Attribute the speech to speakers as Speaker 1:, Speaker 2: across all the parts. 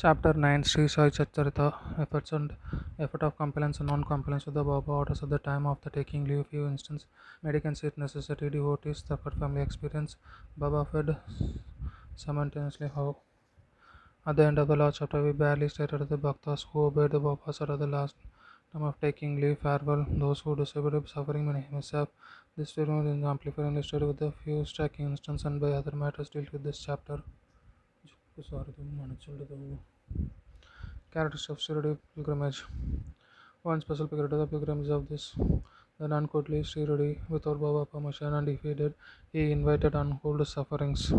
Speaker 1: Chapter 9 Shri Satcharita Effort of compliance and non-compliance with the Baba orders at the time of the taking leave. Few instance medicants it necessity devotees suffer family experience. Baba fed simultaneously how at the end of the last chapter we barely stated the Bhaktas who obeyed the Babas at the last time of taking leave farewell. Those who disabled suffering many himself. This statement is amplified and illustrated with a few striking instances and by other matters dealt with this chapter. Sorry, characters of Shirdi pilgrimage. One special period of the pilgrimage of this the nun could leave Shirdi without Baba permission, and if he did, he invited untold sufferings.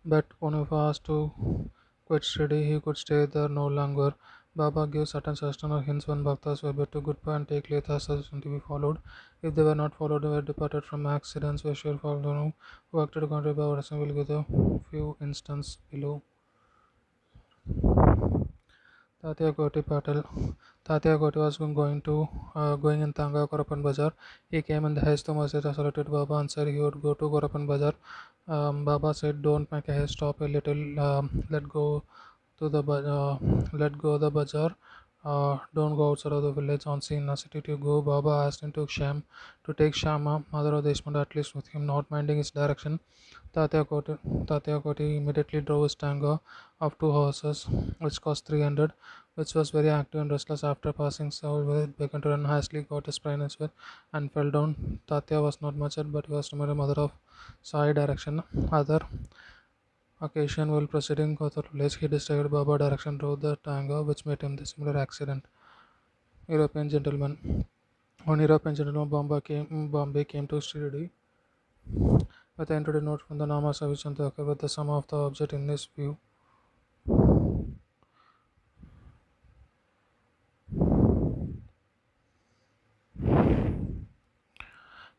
Speaker 1: But when he asked to quit Shirdi, he could stay there no longer. Baba gave certain suggestions hints when bhaktas were better goodbye and take Letha's suggestion to be followed. If they were not followed, they were departed from accidents where sure followed who acted contrary by what will give the few instances below. Tatya Koti Patel. Tatya Koti was going in Tanga Korapan Bazaar. He came in the haste to Masjid saluted Baba and said he would go to Korapan Bazaar. Baba said, "Don't make a haste. Stop a little. Let go the bazaar. Don't go outside of the village on scene necessity to go." Baba asked him to take Shama, mother of Deshmukh, at least with him, not minding his direction. Tatya Koti immediately drove his tanga of two horses, which cost 300, which was very active and restless. After passing several, it began to run hastily, got his spine as well, and fell down. Tatya was not much hurt, but he was remembered mother of Sai direction. Other occasion while proceeding to the village, he discovered Baba direction drove the tanga, which made him the similar accident. European gentleman. One European gentleman Bombay came to Shirdi with the introduced note from the Nama Savichandaka with the sum of the object in his view.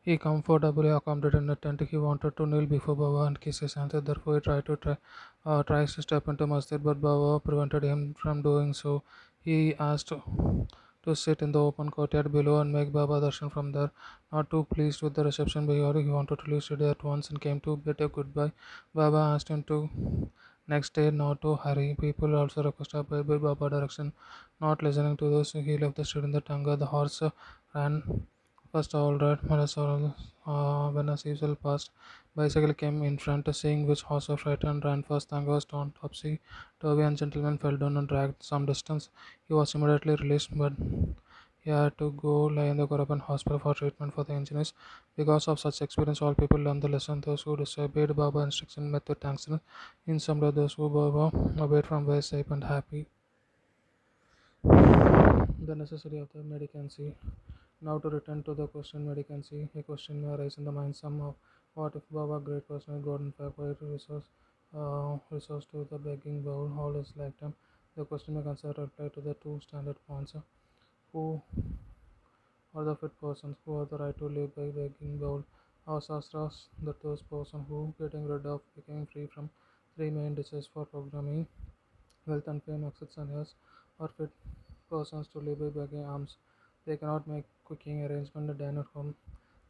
Speaker 1: He comfortably accommodated in the tent. He wanted to kneel before Baba and kiss his hands. Therefore, he tries to step into masjid, but Baba prevented him from doing so. He asked to sit in the open courtyard below and make Baba darshan from there. Not too pleased with the reception behavior, he wanted to leave Shirdi at once and came to bid a goodbye. Baba asked him to next day not to hurry. People also requested by Baba direction. Not listening to this, he left the street in the Tanga. The horse ran first all right, when a civil passed, bicycle came in front, seeing which horse was frightened, ran fast. Tanga was torn topsy turvy, and gentleman fell down and dragged some distance. He was immediately released, but he had to go lie in the Korapan hospital for treatment for the injuries. Because of such experience, all people learned the lesson. Those who disobeyed Baba instruction met with accident. In some way, those who Baba obeyed from were safe and happy. The necessity of the medicancy. Now to return to the question medicancy, a question may arise in the mind somehow. What if Baba, great person, had gotten favorite resource to the begging bowl all his lifetime? The question may consider reply to the two standard points. Who are the fit persons who have the right to live by begging bowl? Our Shastras that those persons who getting rid of becoming free from three main diseases for programming, wealth and fame, except sannyas, are fit persons to live by begging alms. They cannot make cooking arrangement and dine at home.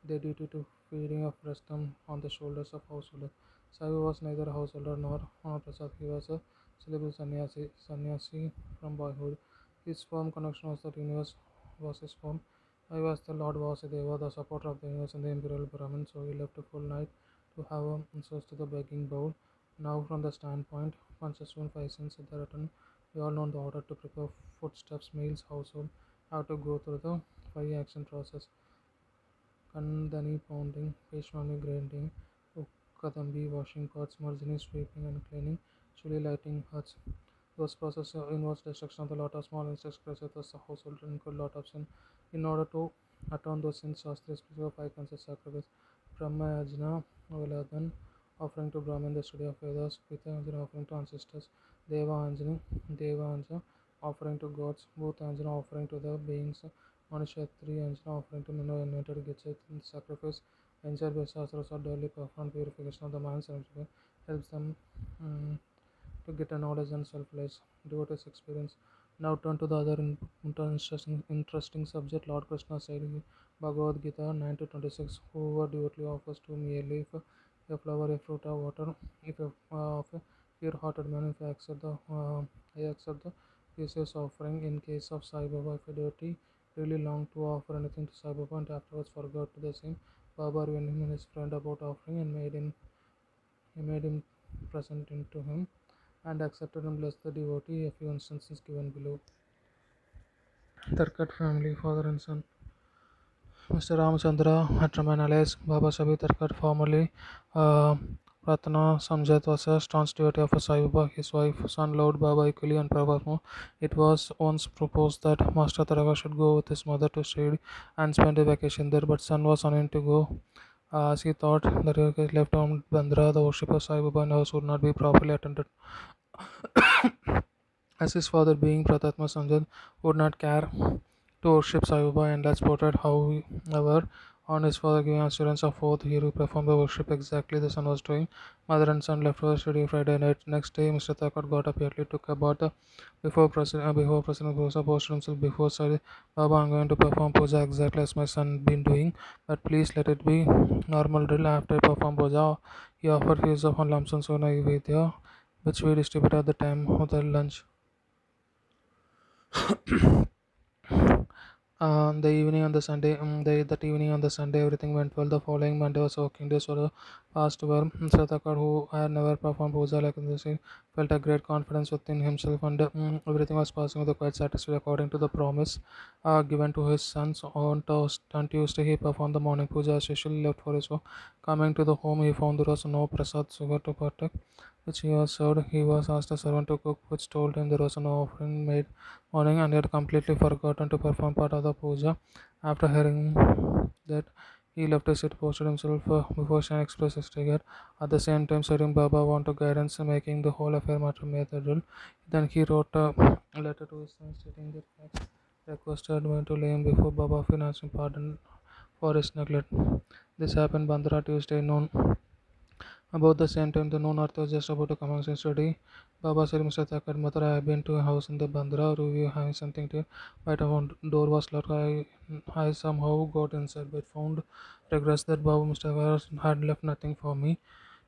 Speaker 1: They duty to feeding of restum on the shoulders of householder. Sai was neither a householder nor Prasad. He was a celibate sannyasi from boyhood. His firm connection was that universe was his home. I was the Lord Vasudeva, the supporter of the universe and the imperial Brahmin, so he left a full night to have a source to the begging bowl. Now, from the standpoint, Panchaswan 5 cents at the return, we all know the order to prepare foodstuffs, meals, household, have to go through the 5 action process. Kandani pounding, Peshwani grinding, Kadambi washing pots, Marjani sweeping and cleaning, Chuli lighting huts. Those processes involves destruction of the lot of small insects, creatures, thus the household include lot of sin. In order to atone those sins, Shastri specific 5 kinds of sacrifice. Brahma Yajna, Veladan, offering to Brahman the study of Vedas, Pita Anjana offering to ancestors, Deva Anja, offering to gods, Bhuta Anjana offering to the beings, Manushatri Anjana offering to men who invented Gitchet sacrifice. Enjoyed by Shastras or daily performed purification of the minds and helps them to get a knowledge and self-realize devotees experience. Now turn to the other interesting subject. Lord Krishna said in Bhagavad Gita 9 to 26, whoever devotedly offers to me a leaf, a flower, a fruit, a water. If of a pure-hearted man, if I accept the precious offering. In case of Sai Baba, if a devotee really longed to offer anything to Sai Baba and afterwards forgot to the same, Baba warned him and his friend about offering and made him present into him and accepted and blessed the devotee. A few instances given below. Tarkat family, father and son. Mr. Ramchandra Hatraman alias Baba Sabi Tarkat, formerly uh, Pratna Samjat, was a staunch devotee of Sai Baba. His wife, son loved Baba equally and furthermore, it was once proposed that Master Taraka should go with his mother to Shri and spend a vacation there, but son was unwilling to go as he thought the Taraka left on Bandra, the worship of Sai Baba and house would not be properly attended. As his father, being Pratatma Sanjay, would not care to worship Sai Baba and had spotted, however, on his father giving assurance of oath, he would perform the worship exactly the son was doing. Mother and son left for the study Friday night. Next day, Mr. Thakur got up early, took a bath before President Bosa posted himself before Sai Baba. I'm going to perform puja exactly as my son been doing, but please let it be normal drill. After I perform puja, he offered fees of one lump sum sona Vidya, which we distribute at the time of the lunch. The evening on the Sunday, that evening on the Sunday, everything went well. The following Monday was working day, so the past were Satakar, who had never performed puja like this, felt a great confidence within himself, and everything was passing with a quite satisfied according to the promise given to his sons. On Tuesday, he performed the morning puja as usual, left for his work. Coming to the home, he found there was no prasad sugar to partake, which he was served. He was asked a servant to cook, which told him there was no offering made morning and he had completely forgotten to perform part of the puja. After hearing that, he left his seat, posted himself before Shan Express his trigger. At the same time, Sarim Baba wanted guidance, making the whole affair matter methodical. Then he wrote a letter to his son stating that facts requested him to lay him before Baba for asking pardon for his neglect. This happened Bandra Tuesday noon. About the same time, the known earth was just about to commence its study. Baba said, Mr. Thakur, Mother, I have been to a house in the Bandra. Do you have something to write about? Door was locked. I somehow got inside, but found regrets that Baba Mr. Thakur had left nothing for me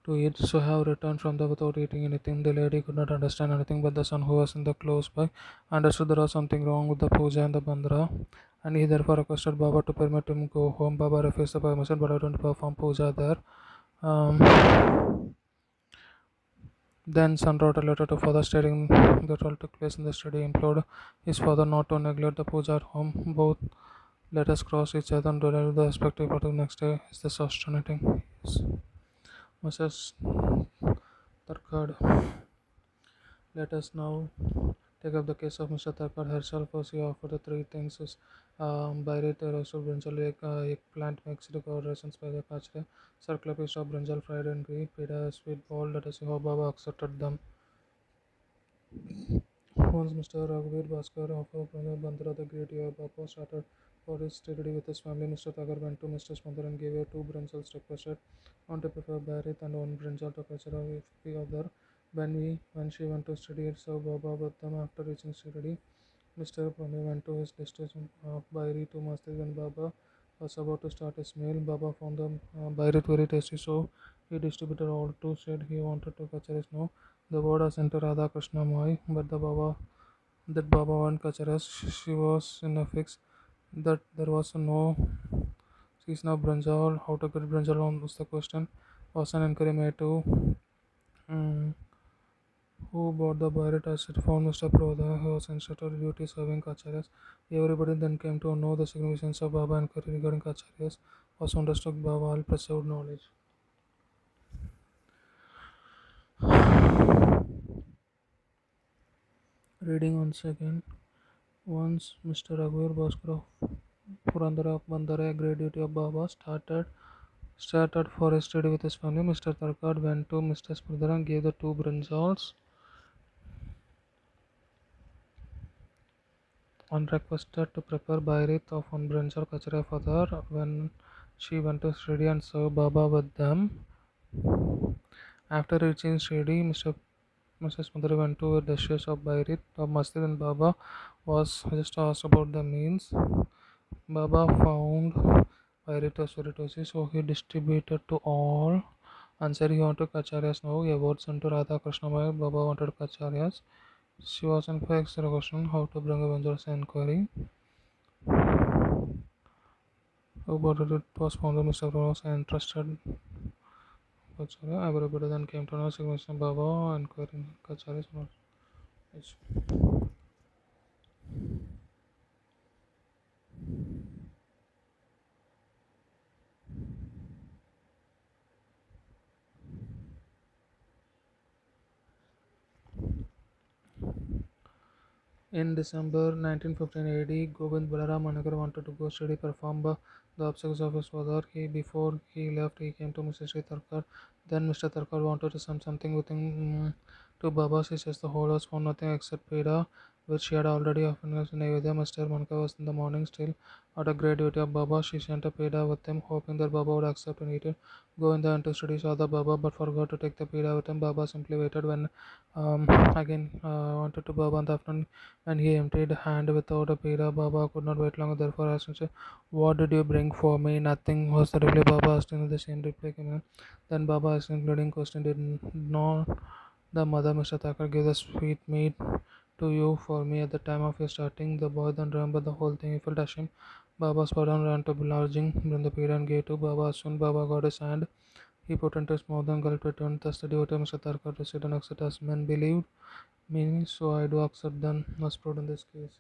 Speaker 1: to eat. So I have returned from there without eating anything. The lady could not understand anything, but the son who was in the close by understood there was something wrong with the puja in the Bandra. And he therefore requested Baba to permit him go home. Baba refused the permission, but I don't perform puja there. Then son wrote a letter to father stating that all took place in the study, implored his father not to neglect the puja at home. Both letters crossed each other and delivered the respective part of the next day is the alternating. Yes. Mrs. Tarkad. Let us now take up the case of Mr. Tarkad herself. First, she offered the three things: is Byrate roasted brinjal, eggplant mixed with raisins by the kachre, circular piece of brinjal fried and green, pita, sweet ball. Let us see how Baba accepted them. Once Mr. Raghuveer Bhaskar of Bandra, the great Baba, started for his study with his family, Mr. Thakur went to Mr. mother and gave her two brinjals requested, one to prepare Bharat and one brinjal to culture if the other. When she went to study it, so Baba with them after reaching study. Mr. Prame went to his destination of Bairi to Masjid when Baba was about to start his meal. Baba found the Bairi very tasty, so he distributed all two. Said he wanted to Kacharis now. The word was sent to Radha Krishna Mai, but Baba went Kacharas. She was in a fix that there was no season of brinjal. How to get brinjal on was the question. Was an inquiry made to um, who bought the pirate asset found Mr. Prodha, who was instructed duty serving Kacharyas. Everybody then came to know the significance of Baba and inquiry regarding Kacharyas was understood Baba all preserved knowledge. Reading once again. Once Mr. Raghuveer Bhaskar of Purandara of Bandara, great duty of Baba, started for a study with his family. Mr. Tarkad went to Mr. Spurdhara and gave the two brinjals and requested to prepare Bairit of one brinjal kachra for her. When she went to Shri and served Baba with them. After reaching Shri, Mrs. Mother went to the dishes of Bairit of Masjid and Baba was just asked about the means. Baba found Bairit was very tasty, so he distributed to all. Answer, he wanted Kacharyas. No, a word sent to Radha Krishnamaya. Baba wanted Kacharyas. She was in fact the question how to bring a Avengers inquiry. About it was found that Mr. was interested. Kacharya. Everybody then came to know Signature Baba inquiring Kacharyas. Yes. In December 1915 AD, Govind Balaram Managar wanted to go study perform the obsequies of his father. Before he left, he came to Mr. Shri Tarkar. Then Mr. Tarkar wanted to send something with him to Baba. She says the whole house found nothing except peda, which she had already offered in Nayvedya. Mr. Manka was in the morning still at a great duty of Baba. She sent a peda with him, hoping that Baba would accept and eat it. Govinda went to study saw the Baba, but forgot to take the peda with him. Baba simply waited when again wanted to Baba in the afternoon and he emptied hand without a peda. Baba could not wait longer, therefore asked him, what did you bring for me? Nothing was the reply. Baba asked him the same reply came in. Then Baba asked including question, did not the mother Mr. Thakur give the sweet meat to you for me at the time of your starting? The boy then remembered the whole thing. He felt ashamed. Baba spat down, ran to lodging, bring the peda and gave to Baba. Soon Baba got his hand. He put into his mouth and gulped it, and thus the devotee Mr. Thakur received and accepted as men believed me, so I do accept them as proved in this case.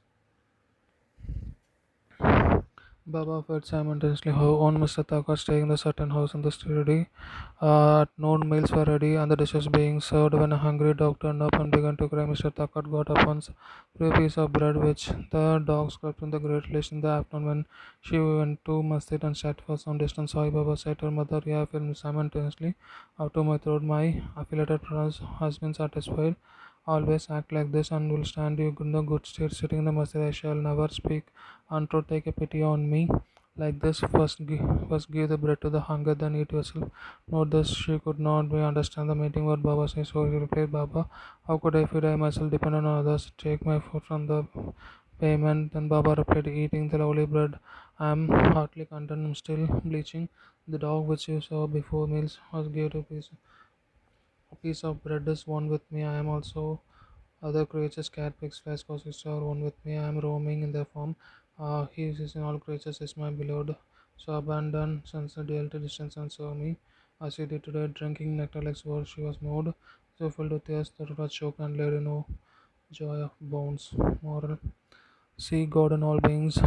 Speaker 1: Baba felt simultaneously how on Mr. Thakur staying in the certain house in the city. At noon meals were ready and the dishes being served when a hungry dog turned up and began to cry. Mr. Thakur got up on a piece of bread which the dog scraped in the great relation in the afternoon when she went to masjid and sat for some distance. Sai Baba said to her mother, yeah, I feel simultaneously out of my throat. My affiliated prince has been satisfied. Always act like this and will stand you in the good state. Sitting in the masjid, I shall never speak untrue. Take a pity on me. Like this, first give the bread to the hunger, then eat yourself. Note this, she could not be understand the meeting what Baba says. So he replied, Baba, how could I feed I myself dependent on others? Take my food from the payment. Then Baba replied, eating the lovely bread. I am heartily content. I'm still bleaching. The dog which you saw before meals was gave to a piece of bread is one with me. I am also other creatures, cat, pigs, flies, causes are one with me. I am roaming in their form. He is in all creatures is my beloved. So abandon sense duality distance and serve me. As he did today, drinking nectar like sword, she was moved. So filled with tears that was choked and laid in no joy of bones. Moral. See God in all beings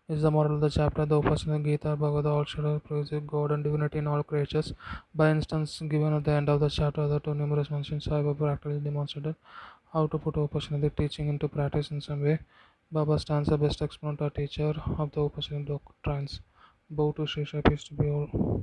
Speaker 1: is the moral of the chapter. The Upasana Gita Bhagavad all should praise God and divinity in all creatures. By instance, given at the end of the chapter, the two numerous mentions Sai Baba practically demonstrated how to put Upasana teaching into practice in some way. Baba stands the best exponent or teacher of the Upasana doctrines. Bow to Shri Shri, peace to be all.